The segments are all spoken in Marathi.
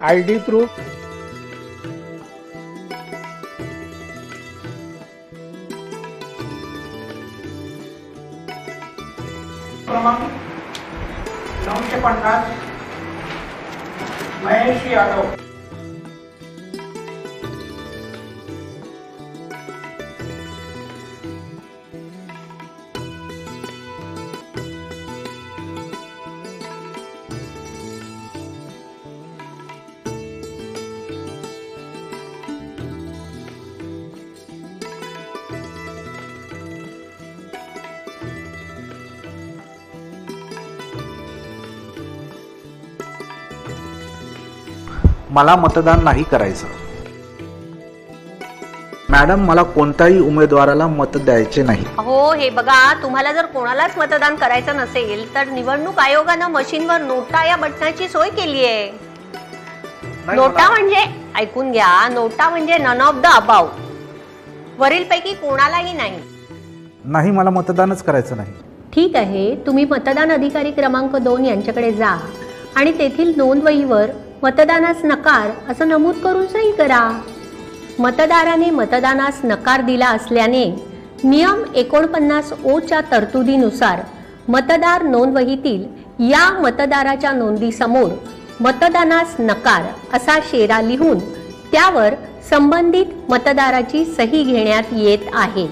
ID प्रूफ, क्रमांक 950 महेश यादव। मला मतदान नाही करायचं। मॅडम, मला कोणत्याही उमेदवाराला मत द्यायचे नाही। हो, हे बघा, तुम्हाला जर कोणालाच मतदान करायचं नसेल तर निवडणूक आयोगानं मशीनवर नोटा या बटनाची सोय केली आहे। नोटा म्हणजे, ऐकून घ्या, नोटा म्हणजे नन ऑफ द अबाव, वरीलपैकी कोणालाही नाही। नाही, मला मतदानच करायचं नाही। ठीक आहे, तुम्ही मतदान अधिकारी क्रमांक 2 यांच्याकडे जा आणि तेथील नोंदवहीवर मतदानास नकार असं नमूद करून सही करा। मतदाराने मतदानास नकार दिला असल्याने नियम 49 च्या तरतुदीनुसार मतदार नोंदवहीतील या मतदाराच्या नोंदीसमोर मतदानास नकार असा शेरा लिहून त्यावर संबंधित मतदाराची सही घेण्यात येत आहे।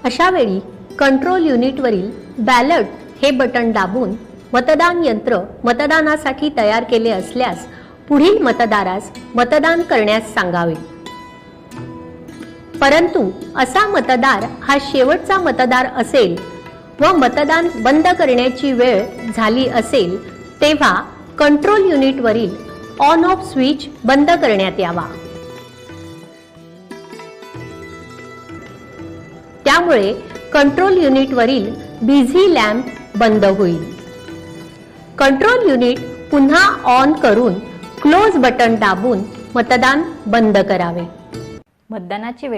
अशा वेळी कंट्रोल युनिटवरील बॅलट हे बटन दाबून मतदान यंत्र मतदानासाठी तयार केले असल्यास पुढील मतदारास मतदान करण्यास सांगावे। परंतु असा मतदार हा शेवटचा मतदार असेल व मतदान बंद करण्याची वेळ झाली असेल तेव्हा कंट्रोल युनिटवरील ऑन ऑफ स्विच बंद करण्यात यावा। त्यामुळे कंट्रोल युनिटवरील बिझी लॅम्प बंद होईल। कंट्रोल युनिट पुन्हा ऑन करून क्लोज बटन दाबून मतदान बंद करावे। मतदानाची वेळ